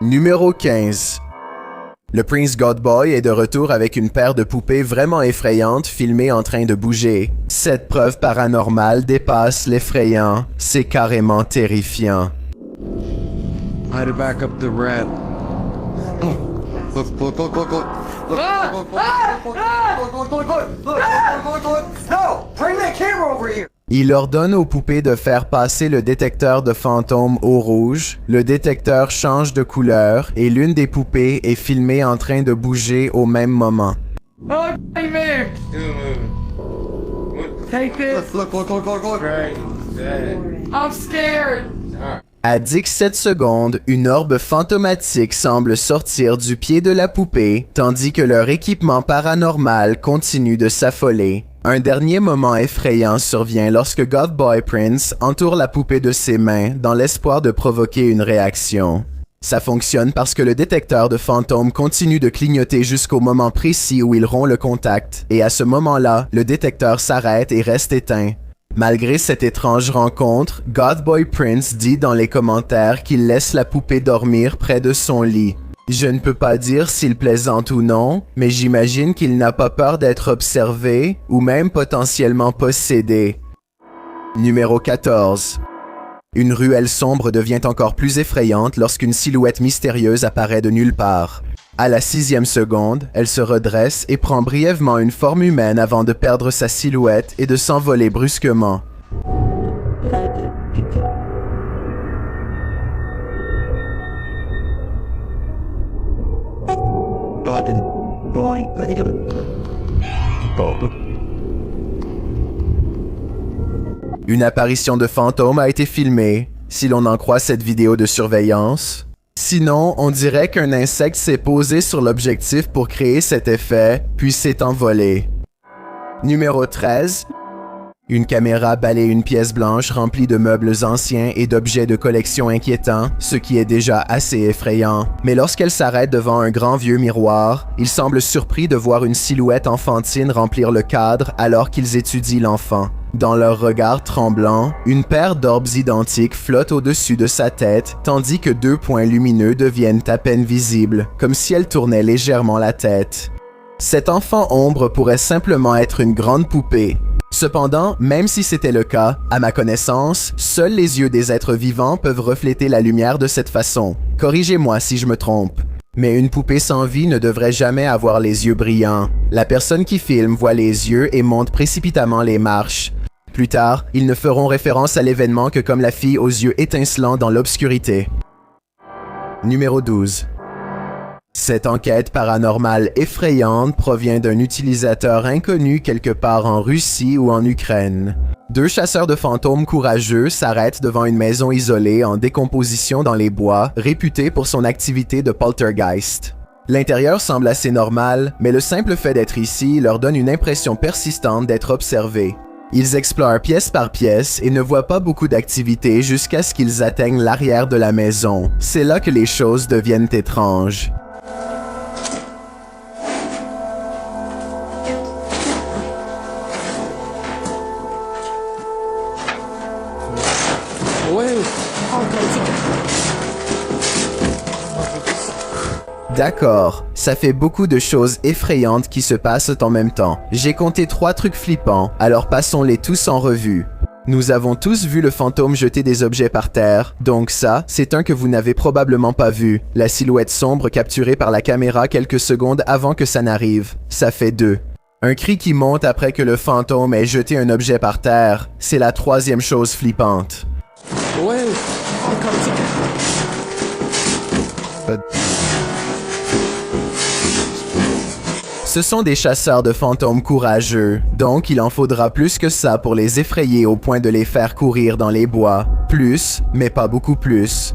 Numéro 15. Le Prince Godboy est de retour avec une paire de poupées vraiment effrayantes filmées en train de bouger. Cette preuve paranormale dépasse l'effrayant. C'est carrément terrifiant. I had to back up the rat. Look. No! Bring that camera over here! Il ordonne aux poupées de faire passer le détecteur de fantômes au rouge. Le détecteur change de couleur et l'une des poupées est filmée en train de bouger au même moment. Oh, hey, man! Take this. Look. I'm scared. À 17 secondes, une orbe fantomatique semble sortir du pied de la poupée, tandis que leur équipement paranormal continue de s'affoler. Un dernier moment effrayant survient lorsque Godboy Prince entoure la poupée de ses mains dans l'espoir de provoquer une réaction. Ça fonctionne parce que le détecteur de fantômes continue de clignoter jusqu'au moment précis où il rompt le contact, et à ce moment-là, le détecteur s'arrête et reste éteint. Malgré cette étrange rencontre, Godboy Prince dit dans les commentaires qu'il laisse la poupée dormir près de son lit. Je ne peux pas dire s'il plaisante ou non, mais j'imagine qu'il n'a pas peur d'être observé ou même potentiellement possédé. Numéro 14. Une ruelle sombre devient encore plus effrayante lorsqu'une silhouette mystérieuse apparaît de nulle part. À la 6e seconde, elle se redresse et prend brièvement une forme humaine avant de perdre sa silhouette et de s'envoler brusquement. Une apparition de fantôme a été filmée, si l'on en croit cette vidéo de surveillance. Sinon, on dirait qu'un insecte s'est posé sur l'objectif pour créer cet effet, puis s'est envolé. Numéro 13. Une caméra balaye une pièce blanche remplie de meubles anciens et d'objets de collection inquiétants, ce qui est déjà assez effrayant. Mais lorsqu'elle s'arrête devant un grand vieux miroir, il semble surpris de voir une silhouette enfantine remplir le cadre alors qu'ils étudient l'enfant. Dans leur regard tremblant, une paire d'orbes identiques flotte au-dessus de sa tête, tandis que deux points lumineux deviennent à peine visibles, comme si elle tournait légèrement la tête. Cet enfant ombre pourrait simplement être une grande poupée. Cependant, même si c'était le cas, à ma connaissance, seuls les yeux des êtres vivants peuvent refléter la lumière de cette façon. Corrigez-moi si je me trompe. Mais une poupée sans vie ne devrait jamais avoir les yeux brillants. La personne qui filme voit les yeux et monte précipitamment les marches. Plus tard, ils ne feront référence à l'événement que comme la fille aux yeux étincelants dans l'obscurité. Numéro 12. Cette enquête paranormale effrayante provient d'un utilisateur inconnu quelque part en Russie ou en Ukraine. Deux chasseurs de fantômes courageux s'arrêtent devant une maison isolée en décomposition dans les bois, réputée pour son activité de poltergeist. L'intérieur semble assez normal, mais le simple fait d'être ici leur donne une impression persistante d'être observés. Ils explorent pièce par pièce et ne voient pas beaucoup d'activité jusqu'à ce qu'ils atteignent l'arrière de la maison. C'est là que les choses deviennent étranges. D'accord, ça fait beaucoup de choses effrayantes qui se passent en même temps. J'ai compté 3 trucs flippants, alors passons-les tous en revue. Nous avons tous vu le fantôme jeter des objets par terre, donc ça, c'est un que vous n'avez probablement pas vu. La silhouette sombre capturée par la caméra quelques secondes avant que ça n'arrive. Ça fait 2. Un cri qui monte après que le fantôme ait jeté un objet par terre. C'est la 3e chose flippante. Ce sont des chasseurs de fantômes courageux, donc il en faudra plus que ça pour les effrayer au point de les faire courir dans les bois. Plus, mais pas beaucoup plus.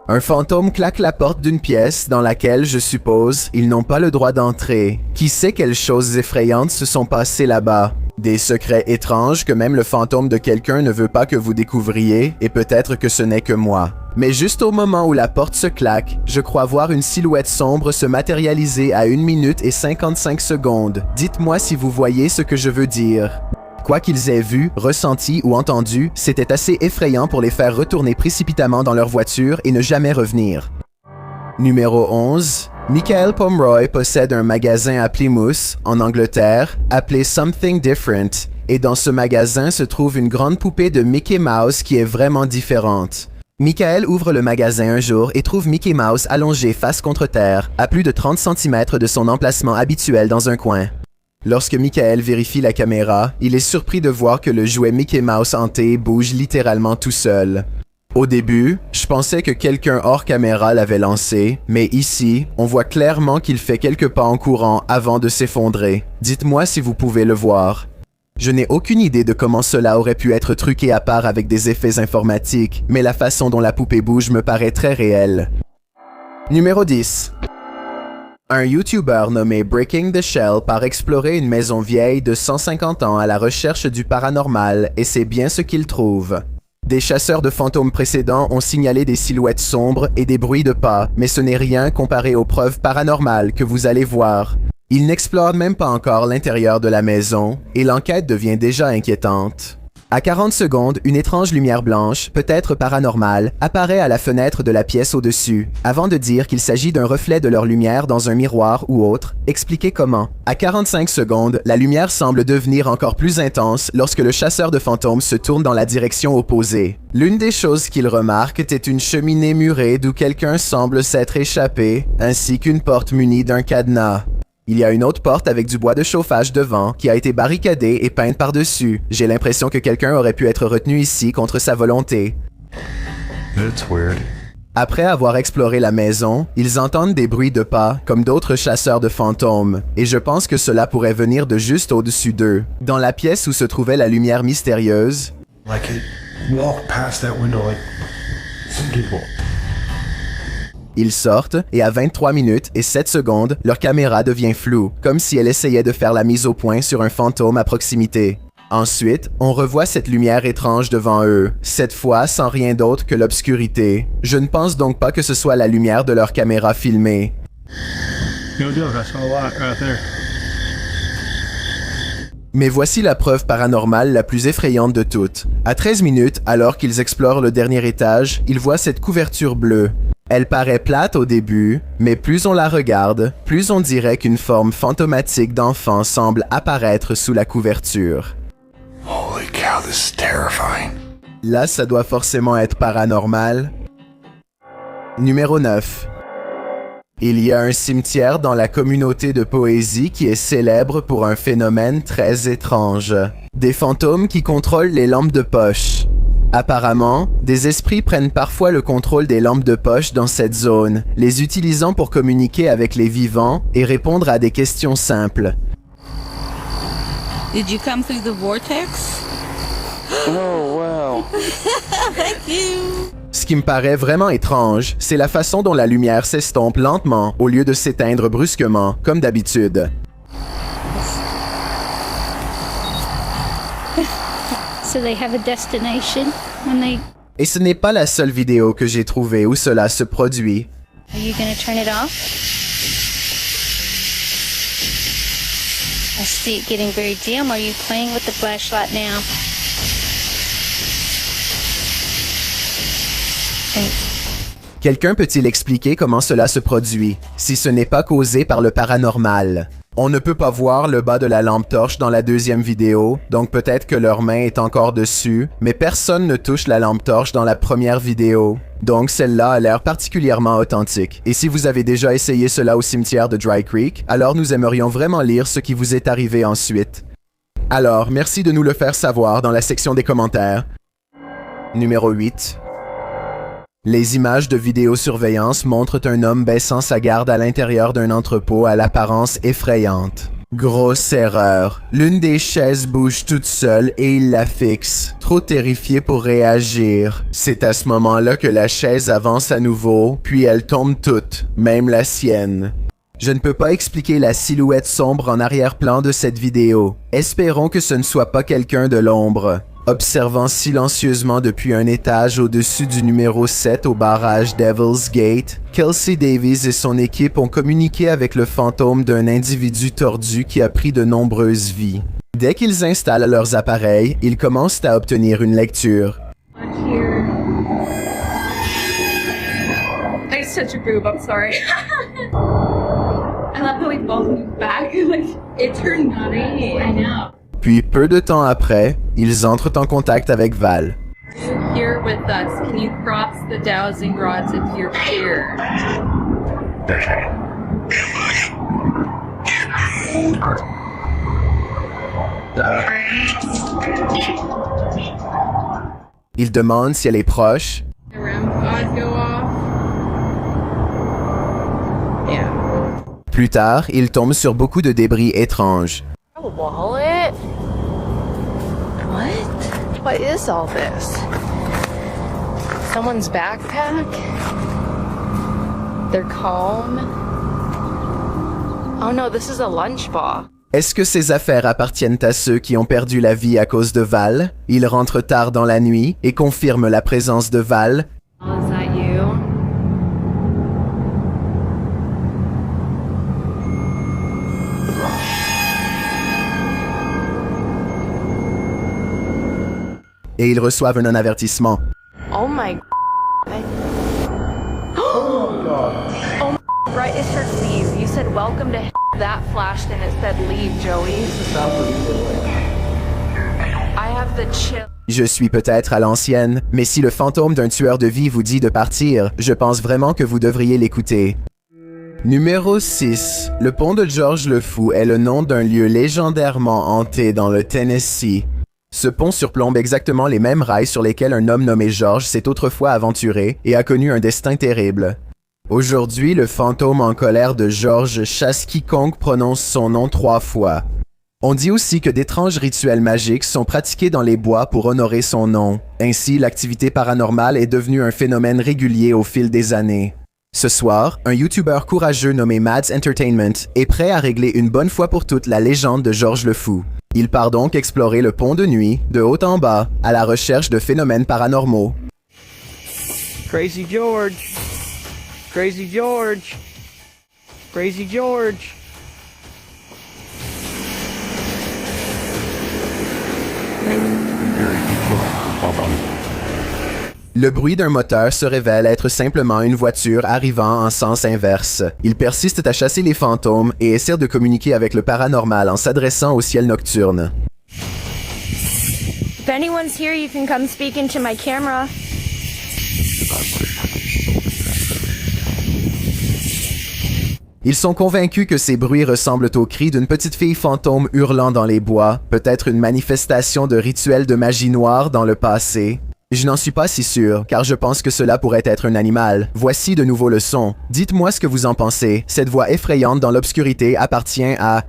Un fantôme claque la porte d'une pièce dans laquelle, je suppose, ils n'ont pas le droit d'entrer. Qui sait quelles choses effrayantes se sont passées là-bas? Des secrets étranges que même le fantôme de quelqu'un ne veut pas que vous découvriez, et peut-être que ce n'est que moi. Mais juste au moment où la porte se claque, je crois voir une silhouette sombre se matérialiser à 1 minute et 55 secondes. Dites-moi si vous voyez ce que je veux dire. Quoi qu'ils aient vu, ressenti ou entendu, c'était assez effrayant pour les faire retourner précipitamment dans leur voiture et ne jamais revenir. Numéro 11. Michael Pomeroy possède un magasin à Plymouth, en Angleterre, appelé Something Different, et dans ce magasin se trouve une grande poupée de Mickey Mouse qui est vraiment différente. Michael ouvre le magasin un jour et trouve Mickey Mouse allongé face contre terre, à plus de 30 cm de son emplacement habituel dans un coin. Lorsque Michael vérifie la caméra, il est surpris de voir que le jouet Mickey Mouse hanté bouge littéralement tout seul. Au début, je pensais que quelqu'un hors caméra l'avait lancé, mais ici, on voit clairement qu'il fait quelques pas en courant avant de s'effondrer. Dites-moi si vous pouvez le voir. Je n'ai aucune idée de comment cela aurait pu être truqué à part avec des effets informatiques, mais la façon dont la poupée bouge me paraît très réelle. Numéro 10. Un YouTuber nommé Breaking the Shell part explorer une maison vieille de 150 ans à la recherche du paranormal, et c'est bien ce qu'il trouve. Des chasseurs de fantômes précédents ont signalé des silhouettes sombres et des bruits de pas, mais ce n'est rien comparé aux preuves paranormales que vous allez voir. Ils n'explorent même pas encore l'intérieur de la maison, et l'enquête devient déjà inquiétante. À 40 secondes, une étrange lumière blanche, peut-être paranormale, apparaît à la fenêtre de la pièce au-dessus, avant de dire qu'il s'agit d'un reflet de leur lumière dans un miroir ou autre. Expliquez comment. À 45 secondes, la lumière semble devenir encore plus intense lorsque le chasseur de fantômes se tourne dans la direction opposée. L'une des choses qu'il remarque est une cheminée murée d'où quelqu'un semble s'être échappé, ainsi qu'une porte munie d'un cadenas. Il y a une autre porte avec du bois de chauffage devant qui a été barricadée et peinte par-dessus. J'ai l'impression que quelqu'un aurait pu être retenu ici contre sa volonté. That's weird. Après avoir exploré la maison, ils entendent des bruits de pas, comme d'autres chasseurs de fantômes, et je pense que cela pourrait venir de juste au-dessus d'eux. Dans la pièce où se trouvait la lumière mystérieuse, Like it walked past that window like some people. ils sortent, et à 23 minutes et 7 secondes, leur caméra devient floue, comme si elle essayait de faire la mise au point sur un fantôme à proximité. Ensuite, on revoit cette lumière étrange devant eux, cette fois sans rien d'autre que l'obscurité. Je ne pense donc pas que ce soit la lumière de leur caméra filmée. Mais voici la preuve paranormale la plus effrayante de toutes. À 13 minutes, alors qu'ils explorent le dernier étage, ils voient cette couverture bleue. Elle paraît plate au début, mais plus on la regarde, plus on dirait qu'une forme fantomatique d'enfant semble apparaître sous la couverture. Holy cow, this is terrifying. Là, ça doit forcément être paranormal. Numéro 9. Il y a un cimetière dans la communauté de poésie qui est célèbre pour un phénomène très étrange. Des fantômes qui contrôlent les lampes de poche. Apparemment, des esprits prennent parfois le contrôle des lampes de poche dans cette zone, les utilisant pour communiquer avec les vivants et répondre à des questions simples. Did you come through the vortex? Oh, wow. Thank you. Ce qui me paraît vraiment étrange, c'est la façon dont la lumière s'estompe lentement au lieu de s'éteindre brusquement, comme d'habitude. So they have a destination when they... Et ce n'est pas la seule vidéo que j'ai trouvée où cela se produit. Are you gonna turn it off? I see it getting very dim. Are you playing with the flashlight now? Quelqu'un peut-il expliquer comment cela se produit, si ce n'est pas causé par le paranormal? On ne peut pas voir le bas de la lampe torche dans la deuxième vidéo, donc peut-être que leur main est encore dessus, mais personne ne touche la lampe torche dans la première vidéo. Donc celle-là a l'air particulièrement authentique. Et si vous avez déjà essayé cela au cimetière de Dry Creek, alors nous aimerions vraiment lire ce qui vous est arrivé ensuite. Alors, merci de nous le faire savoir dans la section des commentaires. Numéro 8. Les images de vidéosurveillance montrent un homme baissant sa garde à l'intérieur d'un entrepôt à l'apparence effrayante. Grosse erreur. L'une des chaises bouge toute seule et il la fixe, trop terrifié pour réagir. C'est à ce moment-là que la chaise avance à nouveau, puis elle tombe toute, même la sienne. Je ne peux pas expliquer la silhouette sombre en arrière-plan de cette vidéo. Espérons que ce ne soit pas quelqu'un de l'ombre. Observant silencieusement depuis un étage au-dessus du numéro 7 au barrage Devil's Gate, Kelsey Davies et son équipe ont communiqué avec le fantôme d'un individu tordu qui a pris de nombreuses vies. Dès qu'ils installent leurs appareils, ils commencent à obtenir une lecture. I just touched your boob, I'm sorry. I love how we both moved back. Like, it turned 9. I know. Puis, peu de temps après, ils entrent en contact avec Val. Here with us, can you cross the dowsing rods into your chair? Il demande si elle est proche. The REM pods go off. Yeah. Plus tard, il tombe sur beaucoup de débris étranges. A wallet? What? What is all this? Someone's backpack? They're calm? Oh no, this is a lunchbox. Est-ce que ces affaires appartiennent à ceux qui ont perdu la vie à cause de Val? Il rentre tard dans la nuit et confirme la présence de Val. Oh, is that you? Et ils reçoivent un avertissement. Oh my Oh my right, it said leave. You said welcome to that flashed and it said leave, Joey. I have the chill. Je suis peut-être à l'ancienne, mais si le fantôme d'un tueur de vie vous dit de partir, je pense vraiment que vous devriez l'écouter. Numéro 6. Le pont de George le Fou est le nom d'un lieu légendairement hanté dans le Tennessee. Ce pont surplombe exactement les mêmes rails sur lesquels un homme nommé George s'est autrefois aventuré et a connu un destin terrible. Aujourd'hui, le fantôme en colère de George chasse quiconque prononce son nom 3 fois. On dit aussi que d'étranges rituels magiques sont pratiqués dans les bois pour honorer son nom. Ainsi, l'activité paranormale est devenue un phénomène régulier au fil des années. Ce soir, un YouTuber courageux nommé Mads Entertainment est prêt à régler une bonne fois pour toutes la légende de George le Fou. Il part donc explorer le pont de nuit, de haut en bas, à la recherche de phénomènes paranormaux. Crazy George. Crazy George. Crazy George. Le bruit d'un moteur se révèle être simplement une voiture arrivant en sens inverse. Ils persistent à chasser les fantômes et essaient de communiquer avec le paranormal en s'adressant au ciel nocturne. If anyone's here, you can come speak into my camera. Ils sont convaincus que ces bruits ressemblent aux cris d'une petite fille fantôme hurlant dans les bois, peut-être une manifestation de rituels de magie noire dans le passé. Je n'en suis pas si sûr, car je pense que cela pourrait être un animal. Voici de nouveau le son. Dites-moi ce que vous en pensez. Cette voix effrayante dans l'obscurité appartient à...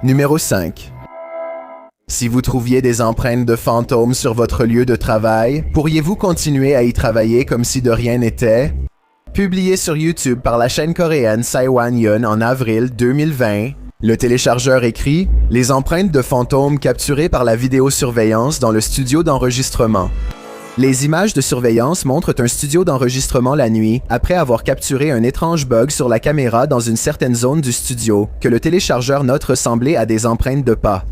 Numéro 5. Si vous trouviez des empreintes de fantômes sur votre lieu de travail, pourriez-vous continuer à y travailler comme si de rien n'était? Publié sur YouTube par la chaîne coréenne Saiwan Yun en avril 2020, le téléchargeur écrit « Les empreintes de fantômes capturées par la vidéosurveillance dans le studio d'enregistrement ». Les images de surveillance montrent un studio d'enregistrement la nuit après avoir capturé un étrange bug sur la caméra dans une certaine zone du studio que le téléchargeur note ressembler à des empreintes de pas.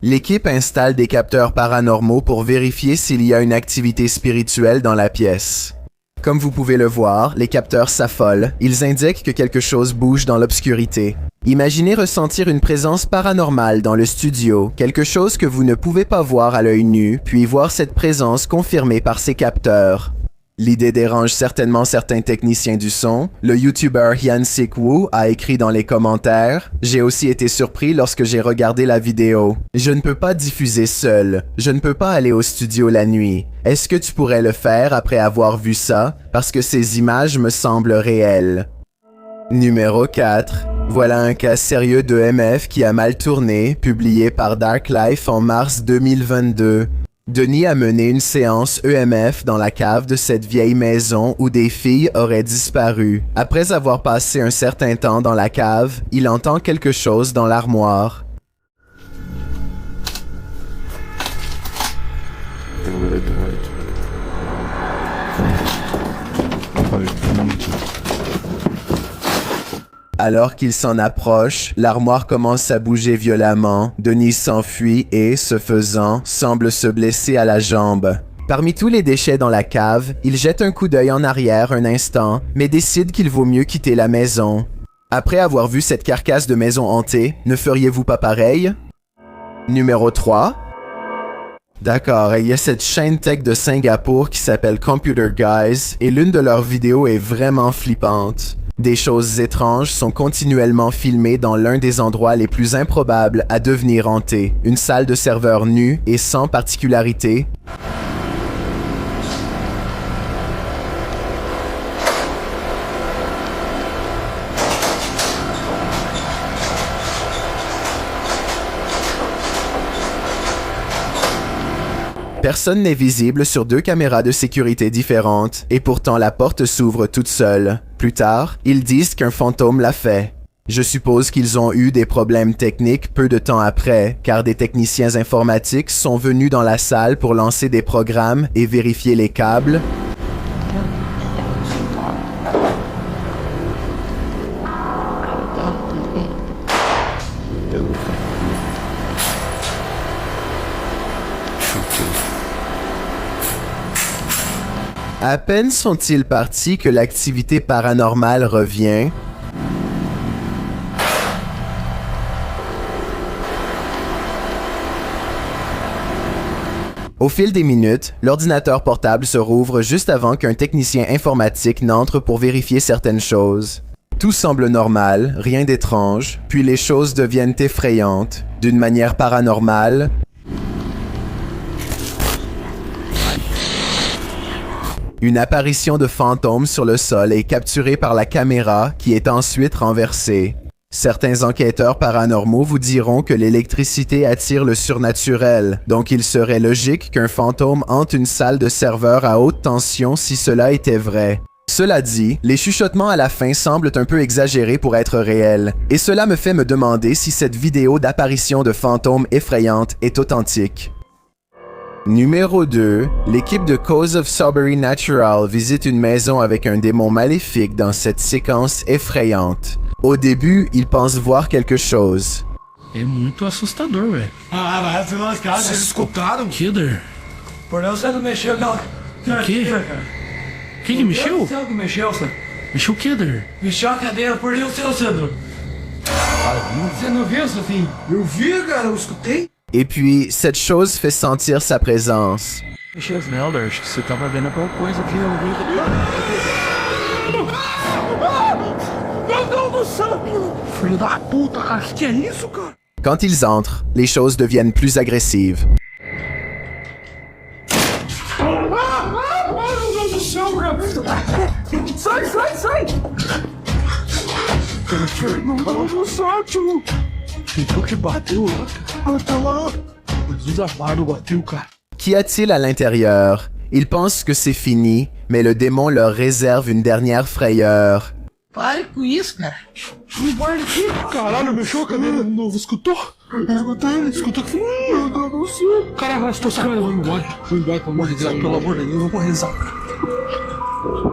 L'équipe installe des capteurs paranormaux pour vérifier s'il y a une activité spirituelle dans la pièce. Comme vous pouvez le voir, les capteurs s'affolent, ils indiquent que quelque chose bouge dans l'obscurité. Imaginez ressentir une présence paranormale dans le studio, quelque chose que vous ne pouvez pas voir à l'œil nu, puis voir cette présence confirmée par ces capteurs. L'idée dérange certainement certains techniciens du son. Le YouTuber Hyun-Sik Woo a écrit dans les commentaires « J'ai aussi été surpris lorsque j'ai regardé la vidéo. Je ne peux pas diffuser seul. Je ne peux pas aller au studio la nuit. Est-ce que tu pourrais le faire après avoir vu ça? Parce que ces images me semblent réelles. » Numéro 4. Voilà un cas sérieux de MF qui a mal tourné, publié par Dark Life en mars 2022. Denis a mené une séance EMF dans la cave de cette vieille maison où des filles auraient disparu. Après avoir passé un certain temps dans la cave, il entend quelque chose dans l'armoire. Alors qu'il s'en approche, l'armoire commence à bouger violemment. Denis s'enfuit et, ce faisant, semble se blesser à la jambe. Parmi tous les déchets dans la cave, il jette un coup d'œil en arrière un instant, mais décide qu'il vaut mieux quitter la maison. Après avoir vu cette carcasse de maison hantée, ne feriez-vous pas pareil? Numéro 3. D'accord, il y a cette chaîne tech de Singapour qui s'appelle Computer Guys, et l'une de leurs vidéos est vraiment flippante. Des choses étranges sont continuellement filmées dans l'un des endroits les plus improbables à devenir hantés, une salle de serveur nue et sans particularité. Personne n'est visible sur 2 caméras de sécurité différentes, et pourtant la porte s'ouvre toute seule. Plus tard, ils disent qu'un fantôme l'a fait. Je suppose qu'ils ont eu des problèmes techniques peu de temps après, car des techniciens informatiques sont venus dans la salle pour lancer des programmes et vérifier les câbles. À peine sont-ils partis que l'activité paranormale revient. Au fil des minutes, l'ordinateur portable se rouvre juste avant qu'un technicien informatique n'entre pour vérifier certaines choses. Tout semble normal, rien d'étrange, puis les choses deviennent effrayantes. D'une manière paranormale, une apparition de fantôme sur le sol est capturée par la caméra qui est ensuite renversée. Certains enquêteurs paranormaux vous diront que l'électricité attire le surnaturel, donc il serait logique qu'un fantôme hante une salle de serveur à haute tension si cela était vrai. Cela dit, les chuchotements à la fin semblent un peu exagérés pour être réels, et cela me fait me demander si cette vidéo d'apparition de fantômes effrayante est authentique. Numéro 2. L'équipe de Cause of Soberry Natural visite une maison avec un démon maléfique dans cette séquence effrayante. Au début, ils pensent voir quelque chose. É muito assustador, velho. Ah, vai se lascar, vocês escutaram? Kidder. Por Deus, você não mexeu, não. O quê? Quem que mexeu? Você que mexeu, Sandro. Mexeu o Kidder. Mexeu a cadeira, por Deus, seu Sandro. Você não viu, Sofinho? Eu vi, cara, eu escutei. Et puis, cette chose fait sentir sa présence. Melder, acho que você tava vendo alguma coisa aqui. Meu Deus do céu! Filho da puta, cara, que é isso, cara? Quand ils entrent, les choses deviennent plus agressives. Meu Deus do céu, cara! Sai, sai, sai! Meu Deus do céu, tio! Então que bateu lá, cara. Tá lá. Jesus amado, bateu, cara. Qu'y a-t-il à l'intérieur? Ils pensent que c'est fini, mais le démon leur réserve une dernière frayeur. Pare com isso, cara. Não guarda aqui. Caralho, mexeu a cadeira de novo, escutou? Escutou que meu Deus do céu! Caralho, estou sacando, vou embora. Vou embora, pelo amor de Deus, pelo amor de Deus, eu vou rezar.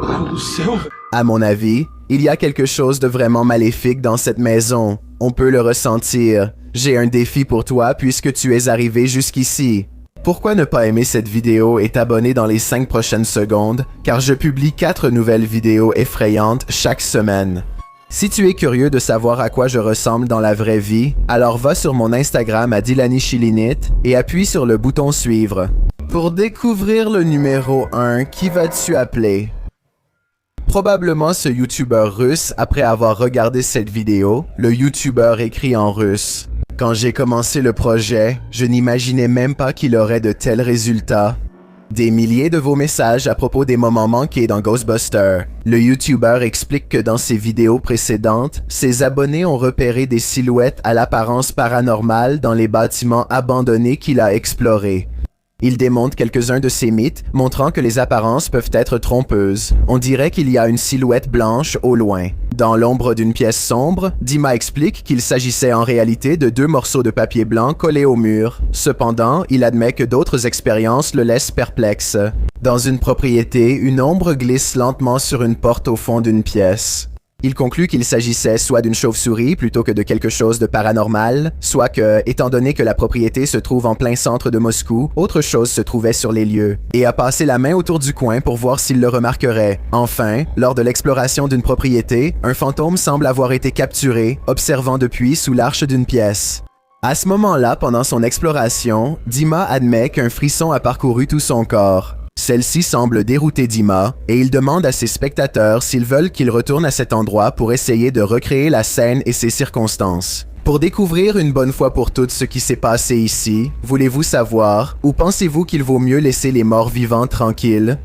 Cara do céu, velho. À mon avis, il y a quelque chose de vraiment maléfique dans cette maison. On peut le ressentir. J'ai un défi pour toi puisque tu es arrivé jusqu'ici. Pourquoi ne pas aimer cette vidéo et t'abonner dans les 5 prochaines secondes, car je publie 4 nouvelles vidéos effrayantes chaque semaine. Si tu es curieux de savoir à quoi je ressemble dans la vraie vie, alors va sur mon Instagram à Dilani Chilinit et appuie sur le bouton suivre. Pour découvrir le numéro 1, qui vas-tu appeler? Probablement ce YouTuber russe après avoir regardé cette vidéo, le YouTuber écrit en russe. Quand j'ai commencé le projet, je n'imaginais même pas qu'il aurait de tels résultats. Des milliers de vos messages à propos des moments manqués dans Ghostbusters. Le YouTuber explique que dans ses vidéos précédentes, ses abonnés ont repéré des silhouettes à l'apparence paranormale dans les bâtiments abandonnés qu'il a explorés. Il démonte quelques-uns de ces mythes, montrant que les apparences peuvent être trompeuses. On dirait qu'il y a une silhouette blanche au loin. Dans l'ombre d'une pièce sombre, Dima explique qu'il s'agissait en réalité de 2 morceaux de papier blanc collés au mur. Cependant, il admet que d'autres expériences le laissent perplexe. Dans une propriété, une ombre glisse lentement sur une porte au fond d'une pièce. Il conclut qu'il s'agissait soit d'une chauve-souris plutôt que de quelque chose de paranormal, soit que, étant donné que la propriété se trouve en plein centre de Moscou, autre chose se trouvait sur les lieux, et a passé la main autour du coin pour voir s'il le remarquerait. Enfin, lors de l'exploration d'une propriété, un fantôme semble avoir été capturé, observant depuis sous l'arche d'une pièce. À ce moment-là, pendant son exploration, Dima admet qu'un frisson a parcouru tout son corps. Celle-ci semble dérouter Dima, et il demande à ses spectateurs s'ils veulent qu'il retourne à cet endroit pour essayer de recréer la scène et ses circonstances. Pour découvrir une bonne fois pour toutes ce qui s'est passé ici, voulez-vous savoir, ou pensez-vous qu'il vaut mieux laisser les morts vivants tranquilles?